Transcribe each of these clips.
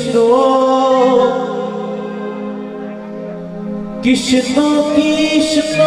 কৃষ্ণ কৃষ্ণ কৃষ্ণ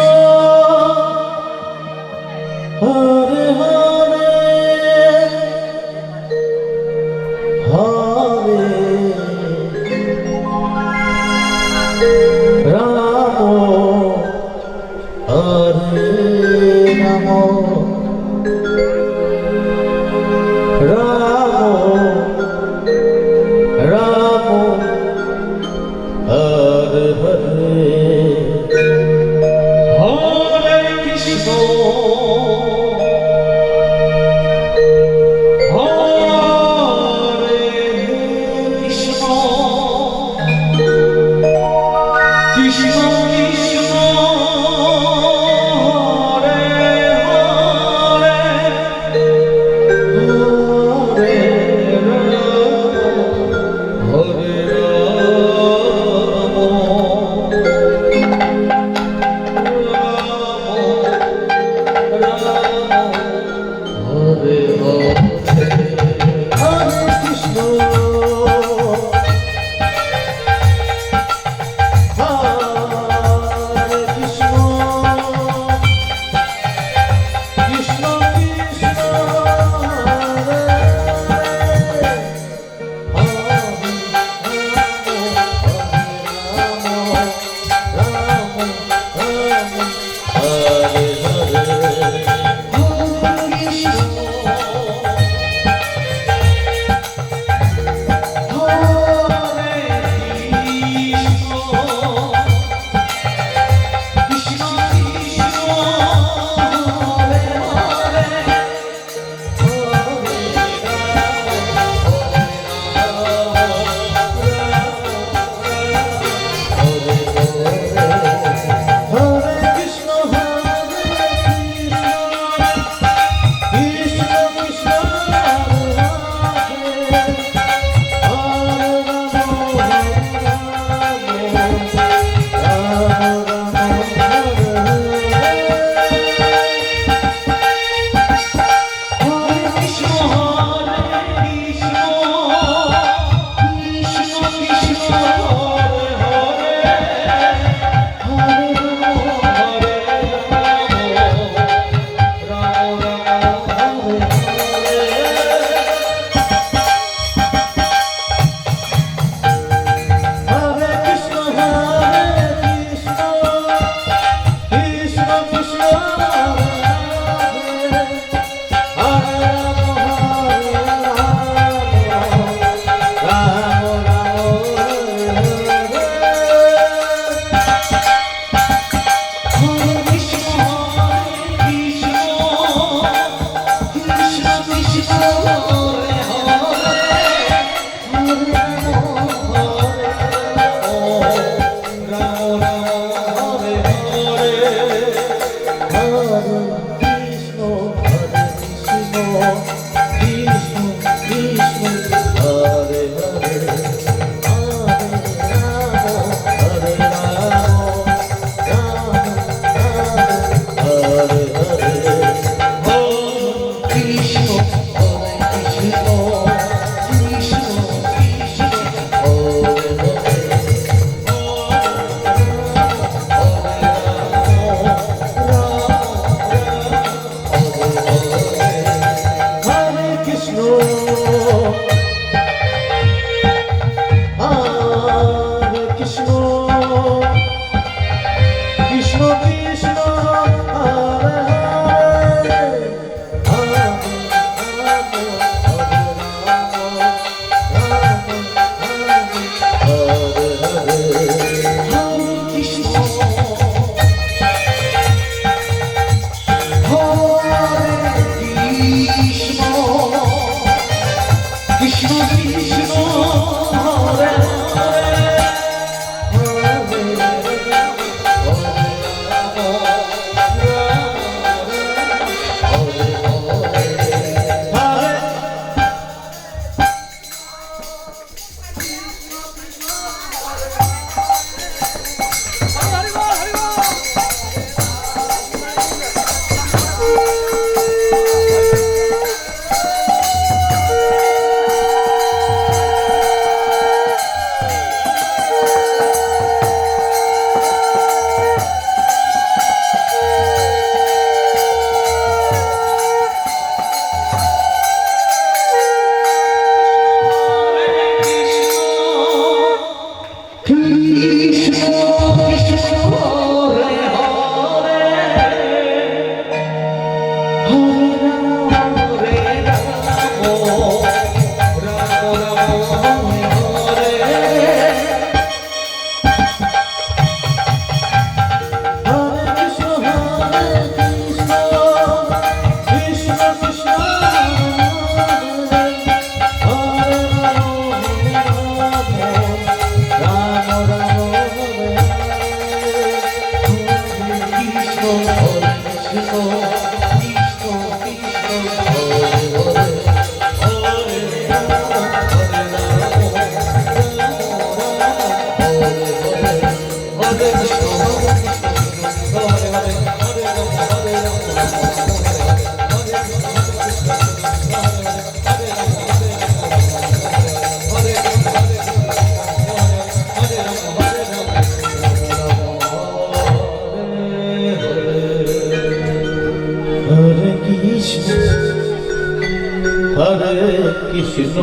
কৃষ্ণ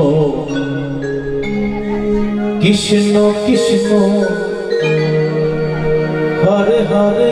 কৃষ্ণ কৃষ্ণ হরে হরে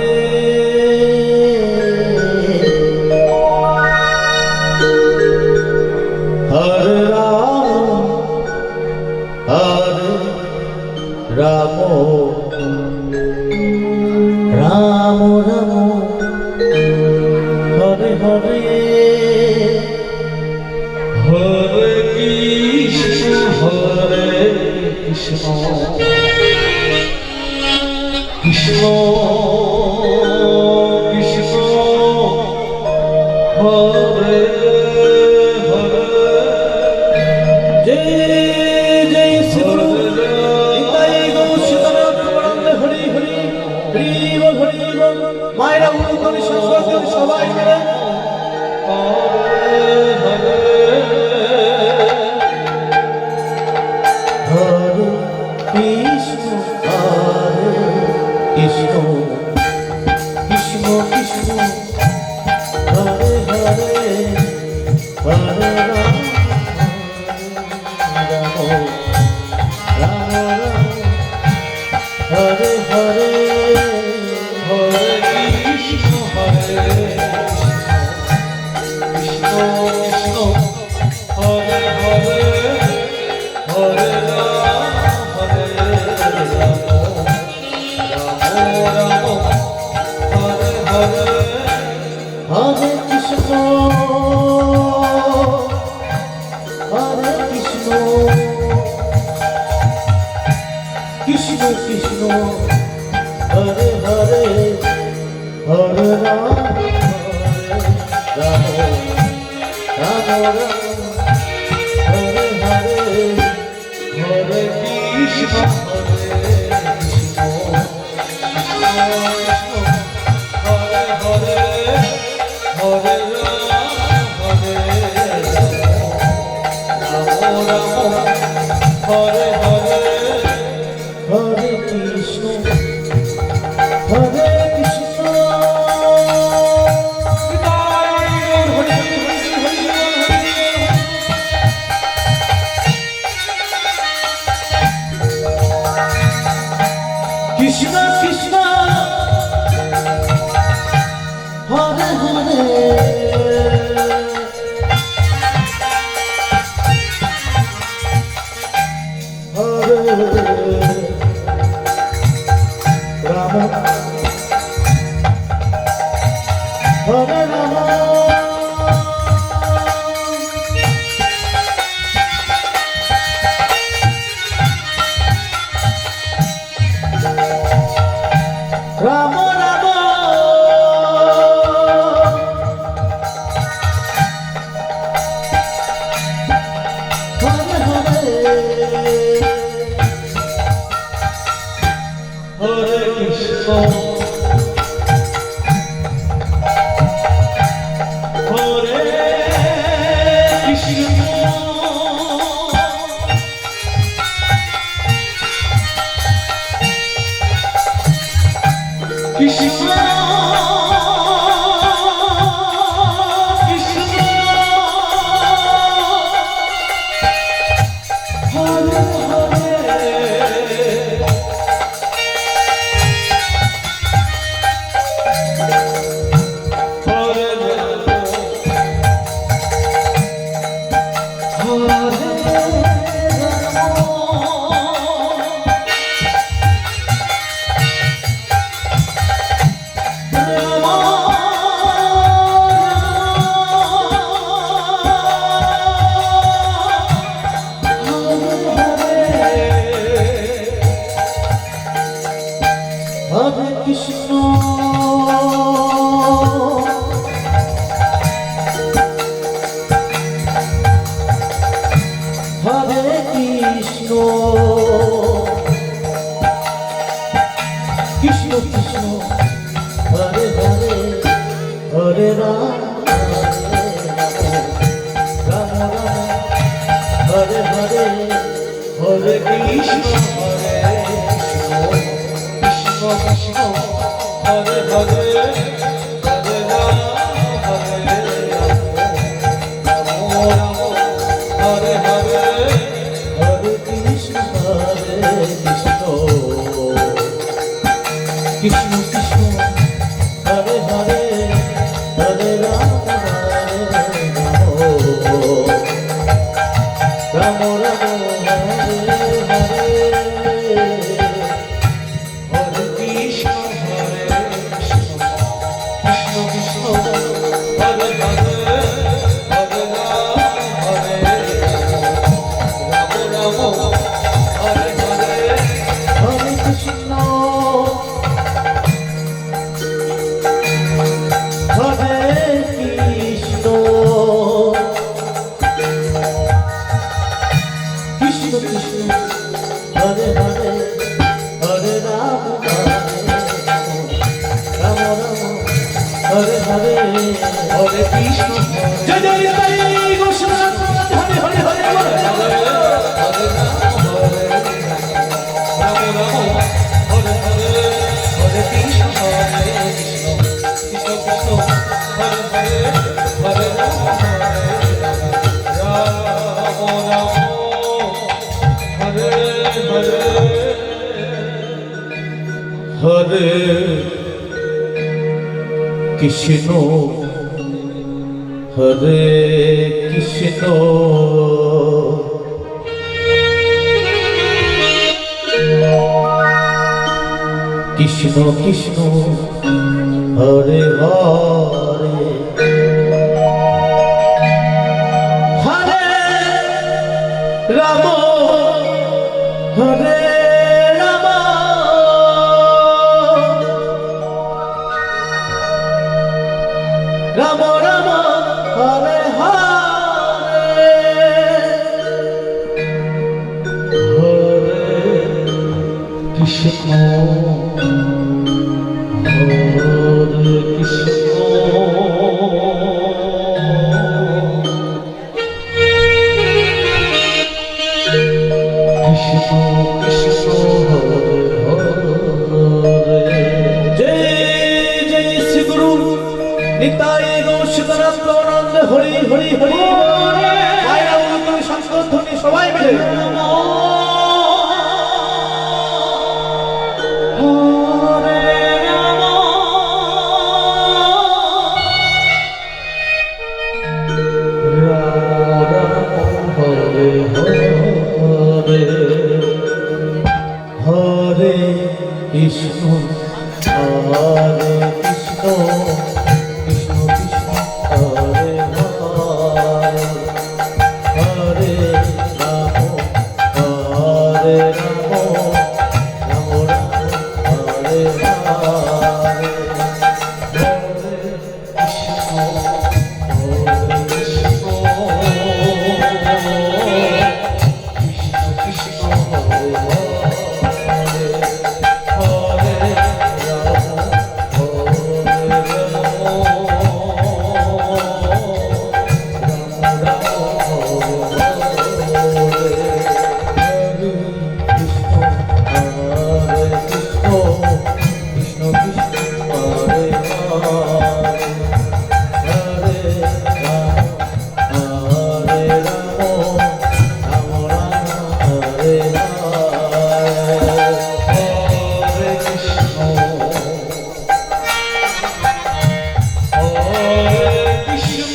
হরে হরে জয় জয় শ্রী গুরু নিতাই গৌর সীতানাথ প্রাণে হরি হরি হরি বল হরি বল মায়েরা উলুকরি সংস্কৃতি সবাই মিলে হরে হরে হরে কৃষ্ণ হরে কৃষ্ণ কৃষ্ণ কৃষ্ণ হরে হরে হরে রাম রাম রাম রাম হরে হরে হরে কৃষ্ণ হরে কৃষ্ণ কৃষ্ণ হরে হরে হরে রাম হরে রাম রাম রাম হরে হরে হরে কৃষ্ণ হরে কৃষ্ণ কৃষ্ণ কৃষ্ণ হরে হরে হরে রাম রাম রাম রাম হরে হরে হরে কৃষ্ণ হরে কৃষ্ণ কৃষ্ণ হরে হরে হরে রাম হরে রাম রাম হরে হরে হরে কৃষ্ণ হরে কৃষ্ণ কৃষ্ণ কৃষ্ণ হরে হরে হরে রাম হরে রাম রাম রাম হরে হরে হরে কৃষ্ণ হরে কৃষ্ণ কৃষ্ণ কৃষ্ণ হরে হরে হরে কৃষ্ণ হরে কৃষ্ণ কৃষ্ণ কৃষ্ণ হরে হরে হরে রাম রাম রাম হরে হরে হরে কৃষ্ণ হরে কৃষ্ণ কৃষ্ণ হরে হরে হরে রাম হরে রাম রাম হরে হরে হরে কৃষ্ণ হরে কৃষ্ণ কৃষ্ণ কৃষ্ণ হরে হরে হরে রাম রাম রাম হরে হরে হরে কৃষ্ণ হরে কৃষ্ণ কৃষ্ণ কৃষ্ণ হরে হরে হরে রাম হরে রাম রাম হরে হরে হরে কৃষ্ণ হরে কৃষ্ণ হরে হরে হরে কৃষ্ণ জয় জয় নিতাই গৌরসুতনাথ হরে হরে হরে হরে হরে রাম হরে রাম রাম রাম হরে হরে হরে কৃষ্ণ কৃষ্ণ কৃষ্ণ হরে হরে হরে রাম রাম হরে হরে হরে কৃষ্ণ হরে কৃষ্ণ কৃষ্ণ কৃষ্ণ হরে হরে হরে রাম হরে রাম রাম রাম হরে হরে হরে কৃষ্ণ হরে কৃষ্ণ কৃষ্ণ কৃষ্ণ হরে হরে জয় জয় শ্রী গুরু নিতাই গৌরসুতনাথ গৌরাঙ্গ হরি হরি হরি মায়েরা উলুধ্বনি শঙ্খধ্বনি সবাই মিলে হরে কৃষ্ণ হরে কৃষ্ণ কৃষ্ণ কৃষ্ণ হরে হরে হরে রাম হরে রাম রাম রাম হরে হরে হরে কৃষ্ণ হরে কৃষ্ণ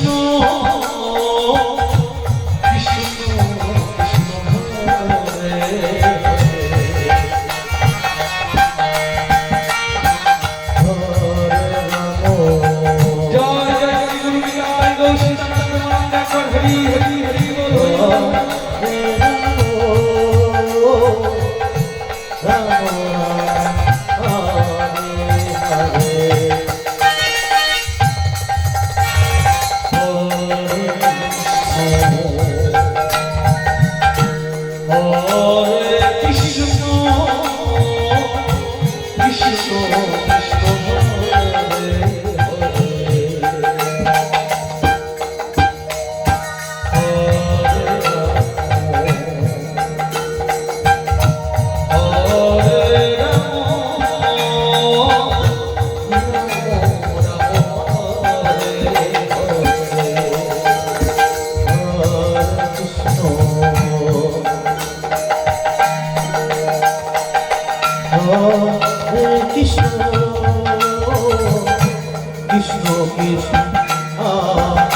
কৃষ্ণ কৃষ্ণ হরে কৃষ্ণ কৃষ্ণ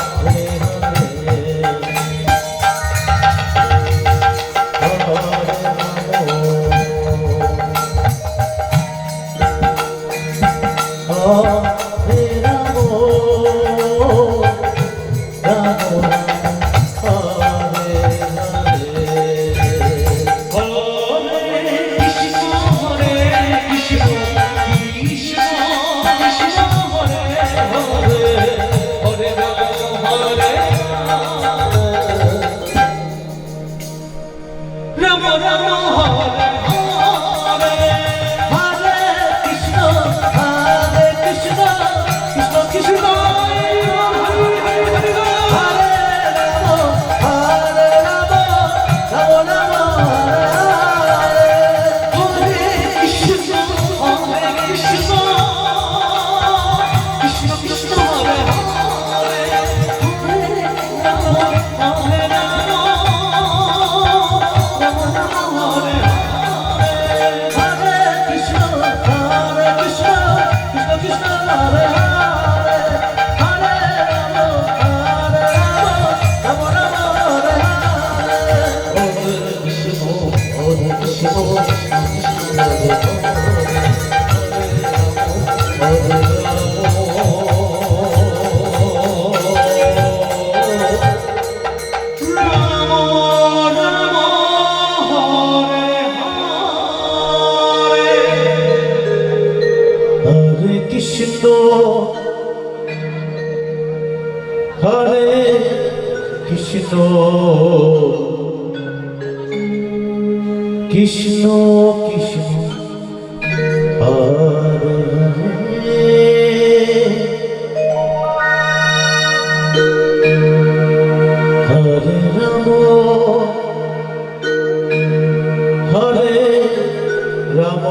হরে হরে রাম রাম হরে Krishna হরে কৃষ্ণ কৃষ্ণ কৃষ্ণ হরে হরে রাম হরে রাম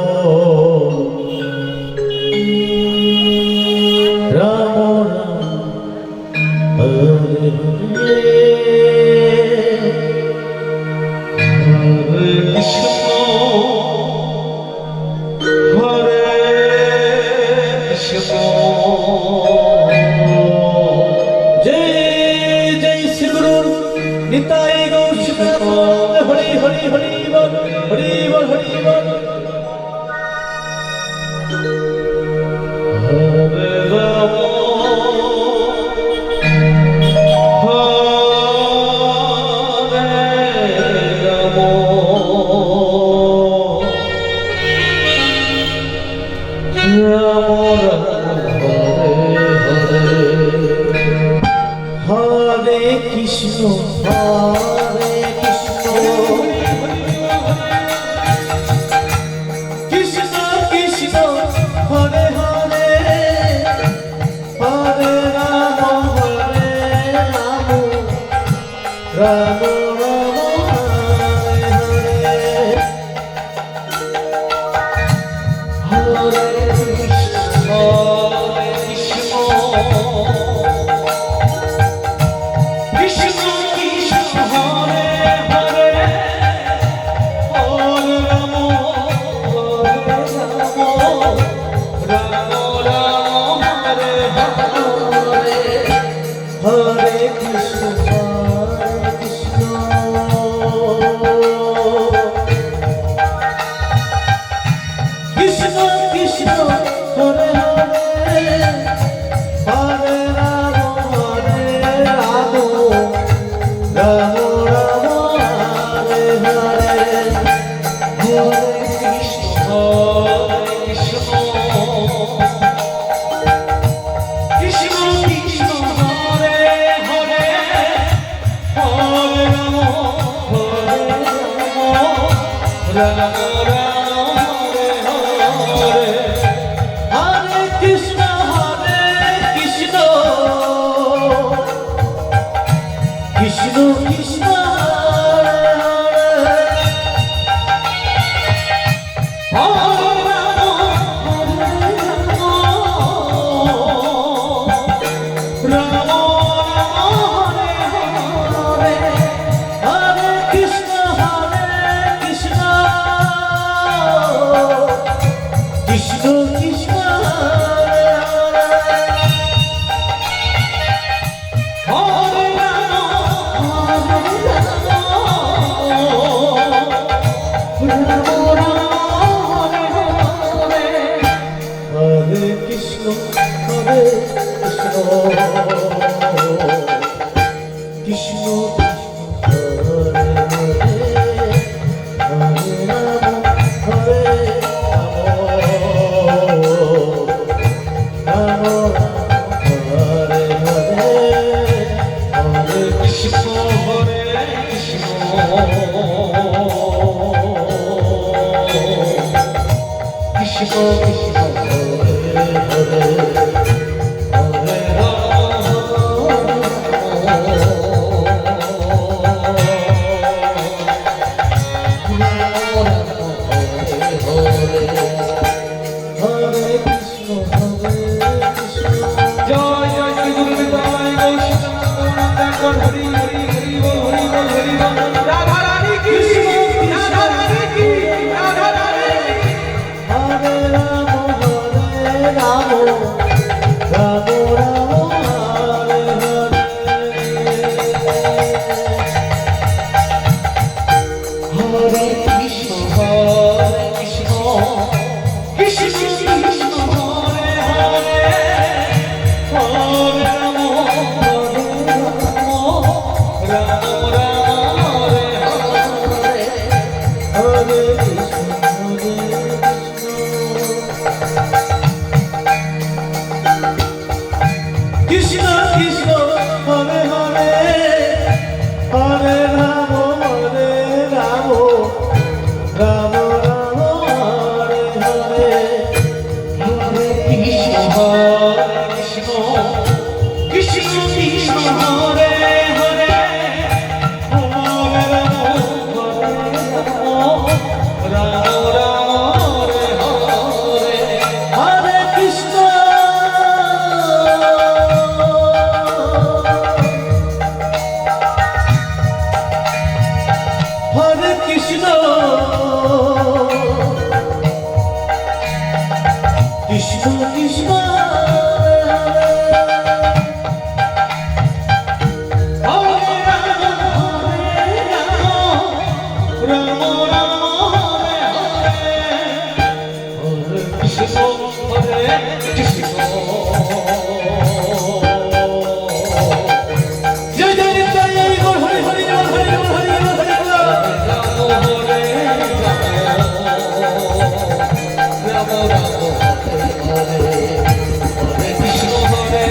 রাম হরে হরে কৃষ্ণ হরে কৃষ্ণ जय जय श्री गुरु निताई गौर शिवनाथ हरि हरि हरि बोल हरि बोल हरि बोल হরে রাম हरे कृष्ण कृष्ण कृष्ण हरे हरे हरे राम राम राम हरे हरे हरे कृष्ण कृष्ण कृष्ण हरे हरे हरे राम राम राम हरे हरे हरे कृष्ण हरे कृष्ण कृष्ण कृष्ण Krishna Krishna কৃষ্ণ কৃষ্ণ হরে হরে হরে রাম রাম রাম হরে হরে হরে কৃষ্ণ হরে কৃষ্ণ কৃষ্ণ কৃষ্ণ হরে রাম হরে রাম রাম হরে হরে হরে কৃষ্ণ হরে কৃষ্ণ জয় জয় নিতাই গৌর হরি হরি বল হরি বল হরি বল হরি বল রাম হরে রাম রাম রাম হরে হরে কৃষ্ণ হরে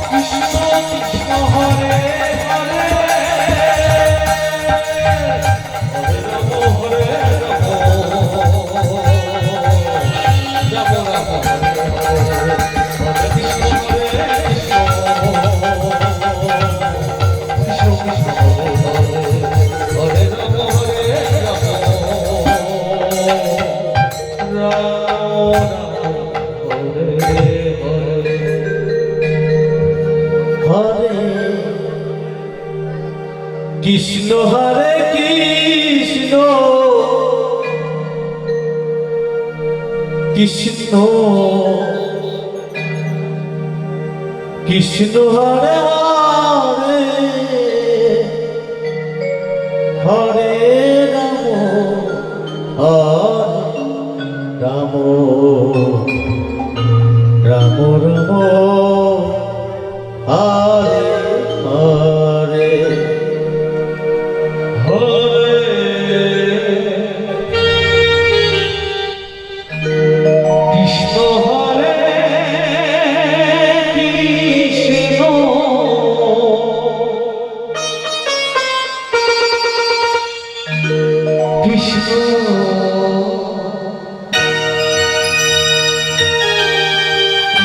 কৃষ্ণ কৃষ্ণ হরে হরে হরে রাম হরে রাম রাম রাম হরে হরে হরে কৃষ্ণ হরে কৃষ্ণ কৃষ্ণ কৃষ্ণ হরে হরে হরে রাম হরে রাম রাম রাম হরে হরে হরে কৃষ্ণ হরে কৃষ্ণ কৃষ্ণ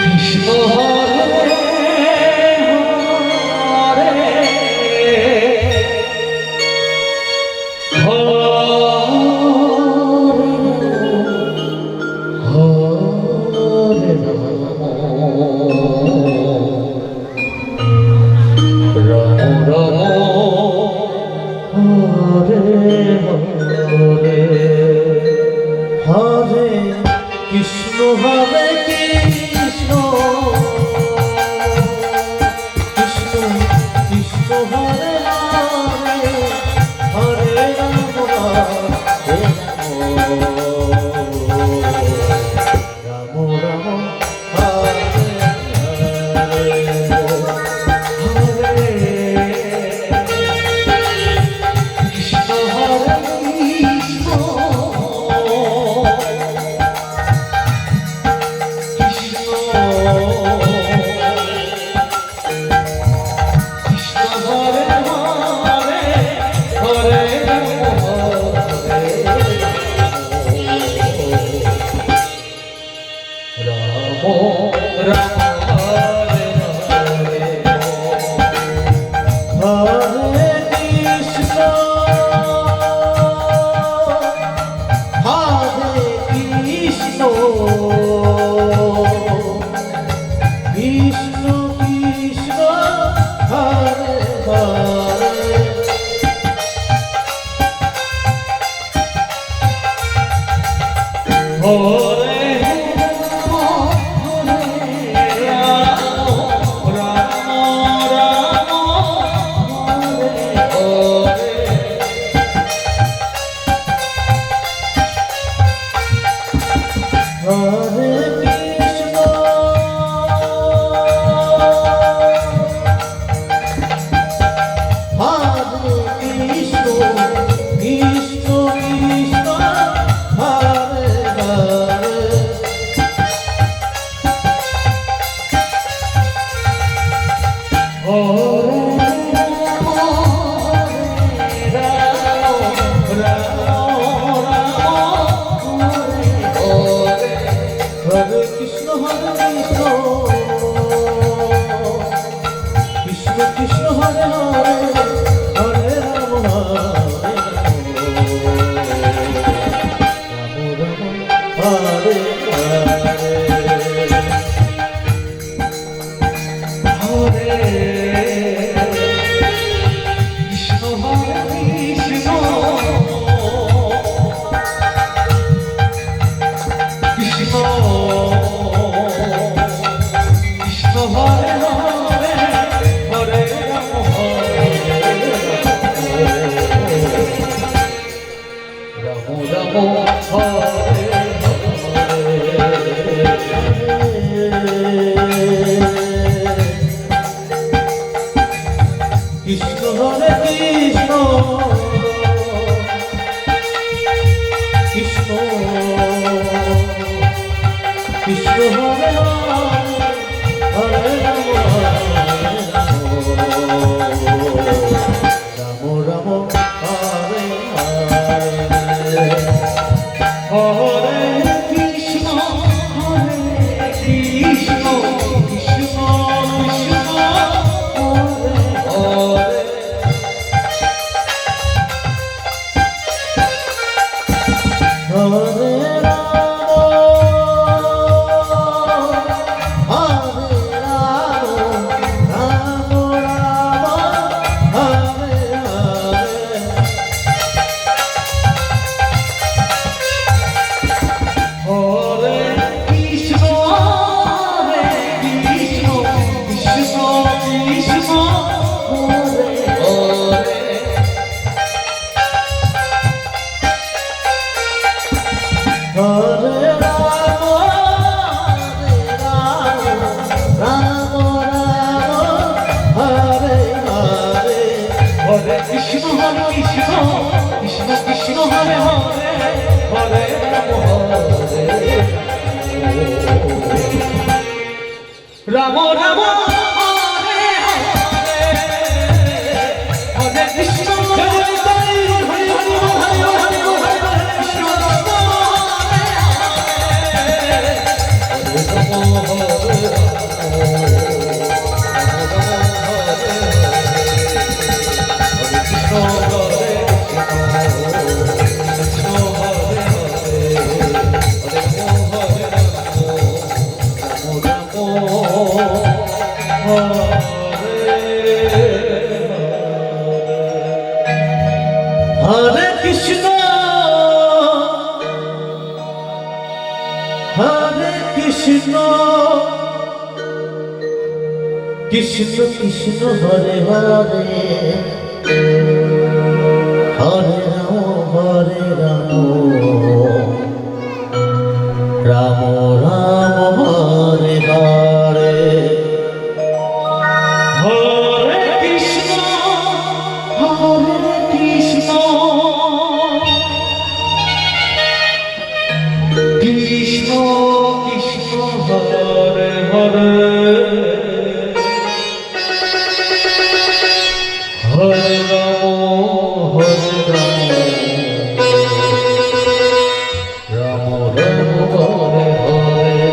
কৃষ্ণ হরে হরে হরে রাম হরে রাম হরে কৃষ্ণ হরে কৃষ্ণ কৃষ্ণ কৃষ্ণ হরে হরে হরে রাম রাম রাম হরে হরে কৃষ্ণ হরে কৃষ্ণ কৃষ্ণ কৃষ্ণ হরে হরে রাম হরে কৃষ্ণ হরে কৃষ্ণ কৃষ্ণ কৃষ্ণ হরে হরে হরে রাম হরে রাম রাম হরে হরে কৃষ্ণ হরে কৃষ্ণ হরে কৃষ্ণ কৃষ্ণ কৃষ্ণ হরে হরে রাম রাম হরে হরে হরে কৃষ্ণ কৃষ্ণ কৃষ্ণ রাম রাম হরে হরে হরে কৃষ্ণ হরে হরে হরে হরে হরে কৃষ্ণ হরে কৃষ্ণ হরে কৃষ্ণ কৃষ্ণ কৃষ্ণ হরে হরে হরে রাম রাম রাম হরে হরে হরে কৃষ্ণ হরে কৃষ্ণ কৃষ্ণ কৃষ্ণ হরে হরে হরে রাম রাম রাম হরে হরে হরে কৃষ্ণ কৃষ্ণ কৃষ্ণ কৃষ্ণ হরে হরে হরে রাম রাম রাম হরে হরে হরে কৃষ্ণ হরে রাম হরে রাম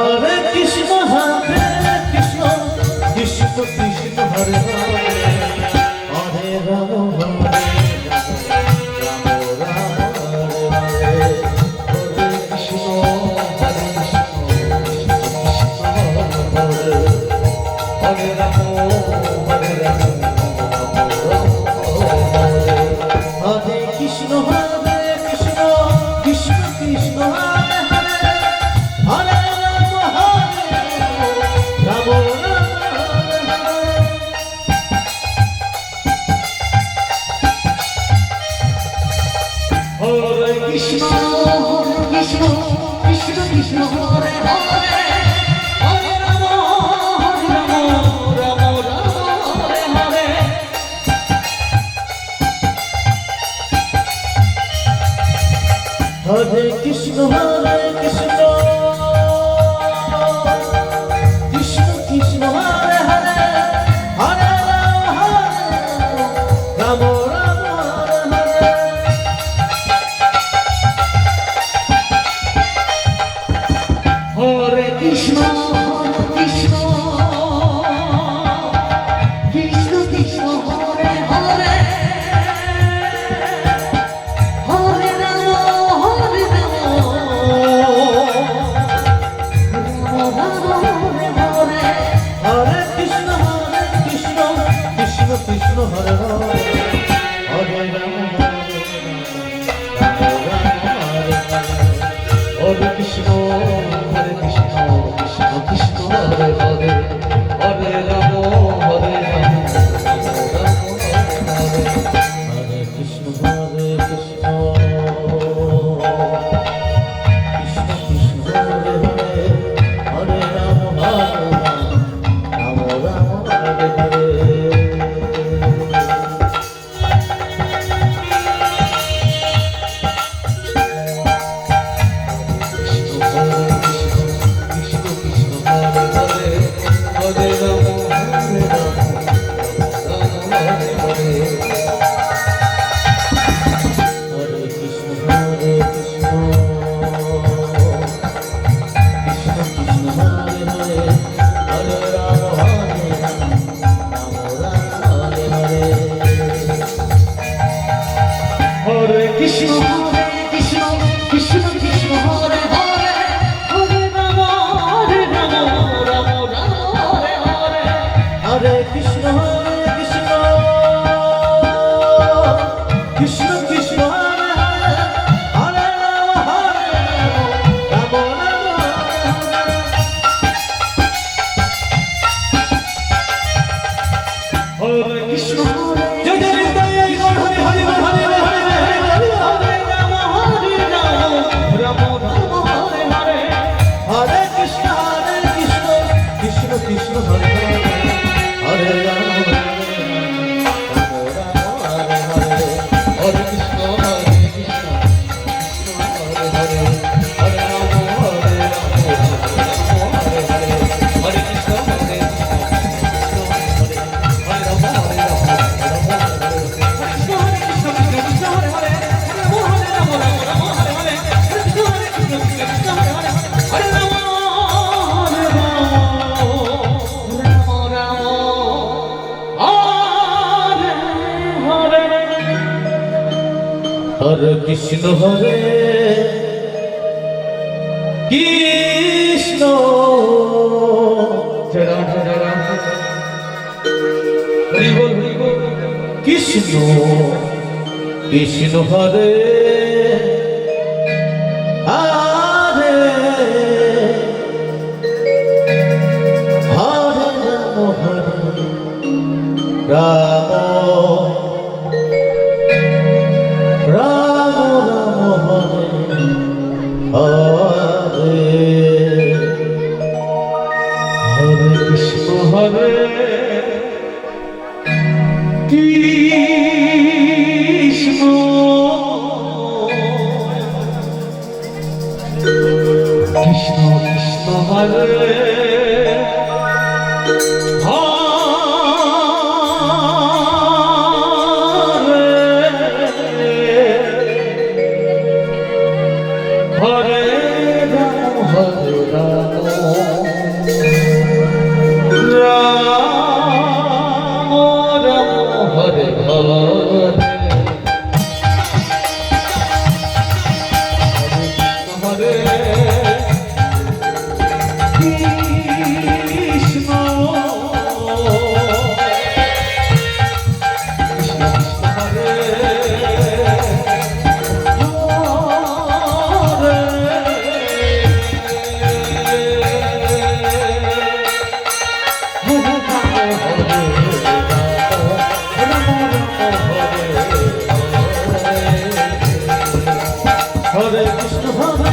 হরে কৃষ্ণ কৃষ্ণ কৃষ্ণ হরে হরে হরে রাম হরে কৃষ্ণ কৃষ্ণ কৃষ্ণ কৃষ্ণ হরে হরে হরে রাম রাম হরে হরে হরে কৃষ্ণ কৃষ্ণ কৃষ্ণ হরে হরে হরে রাম রাম হরে হরে কৃষ্ণ কৃষ্ণ কৃষ্ণ কৃষ্ণ হরে হরে হরে রাম হরে রাম হরে কৃষ্ণ কৃষ্ণ কৃষ্ণ হরে হরে হরে রাম হরে কৃষ্ণ কৃষ্ণ কৃষ্ণ হরে হরে হরে রাম হরে রাম হরে কৃষ্ণ কৃষ্ণ কৃষ্ণ হরে হরে হরে রাম রাম রাম হরে হরে হরে কৃষ্ণ হরে কৃষ্ণ কৃষ্ণ কৃষ্ণ হরে হরে হরে রাম হরে রাম রাম রাম হরে হরে হরে কৃষ্ণ কৃষ্ণ কৃষ্ণ হরে হরে হরে রাম রাম রাম হরে হরে হরে কৃষ্ণ কৃষ্ণ কৃষ্ণ হরে হরে হরে রাম রাম হরে কৃষ্ণ জয় জয় নিতাই গৌর হরে হরে হরে হরে হরে রাম রাম রাম হরে হরে হরে কৃষ্ণ কৃষ্ণ কৃষ্ণ হরে হরে হরে রাম রাম রাম হরে হরে হরে কৃষ্ণ কৃষ্ণ হরে হরে হরে রাম হরে রাম হরে হরে হরে কৃষ্ণ হরে হরে কৃষ্ণ হরে কৃষ্ণ জয় রাম হরি বল কৃষ্ণ কৃষ্ণ হরে হরে হরে রাম রাম রাম হরে হরে কৃষ্ণ হরে কৃষ্ণ কৃষ্ণ কৃষ্ণ হরে হরে রাম হরে রাম রাম রাম হরে হরে হরে কৃষ্ণ কৃষ্ণ কৃষ্ণ হরে হরে কৃষ্ণ হরে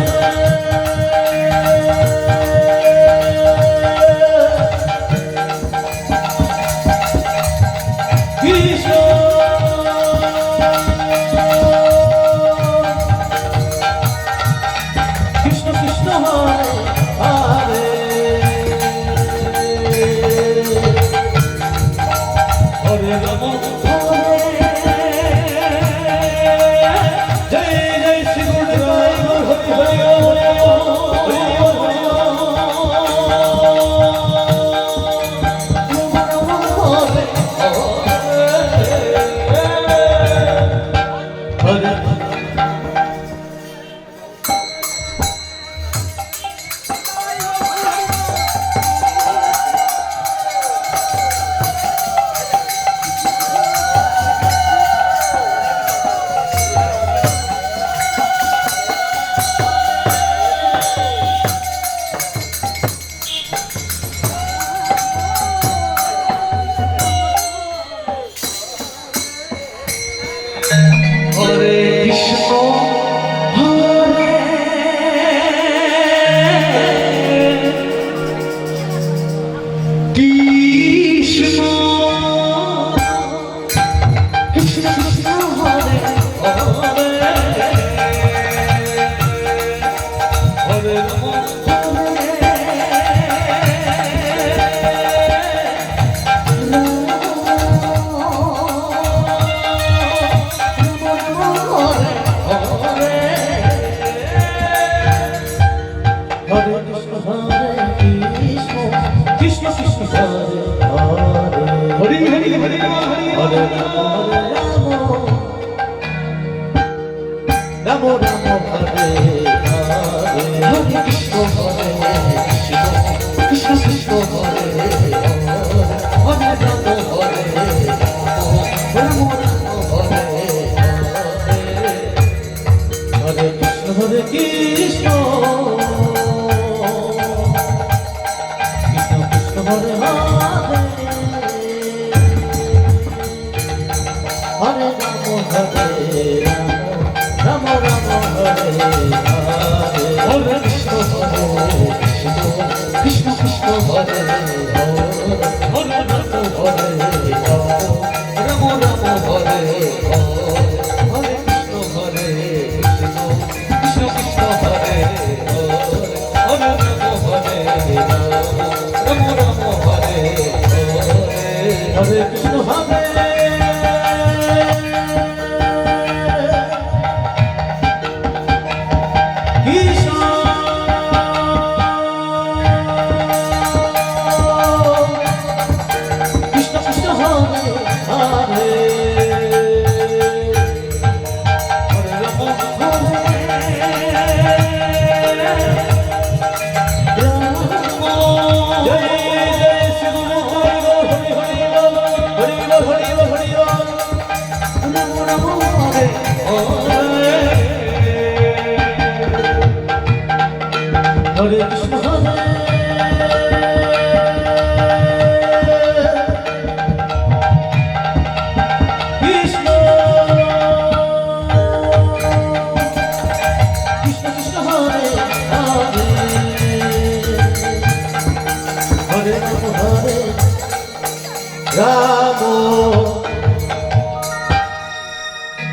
কৃষ্ণ কৃষ্ণ কৃষ্ণ হরে হরে হরে রাম জয় জয় শ্রী গুরুদেব হরি হরি হরি হরে রাম রাম হরে হরে হরে কৃষ্ণ হরে কৃষ্ণ কৃষ্ণ কৃষ্ণ হরে হরে রাম হরে রাম রাম হরে হরে হরে কৃষ্ণ কৃষ্ণ কৃষ্ণ হরে হরে হরে রাম হরে রাম রাম হরে হরে হরে কৃষ্ণ হরে কৃষ্ণ কৃষ্ণ হরে হরে রাম হরে রাম রাম হরে হরে কৃষ্ণ হরে কৃষ্ণ কৃষ্ণ হরে হরে রাম হরে রাম রাম হরে হরে কৃষ্ণ হরে Hare Krishna Hare Krishna Krishna Krishna Hare Hare Hare Rama Hare Rama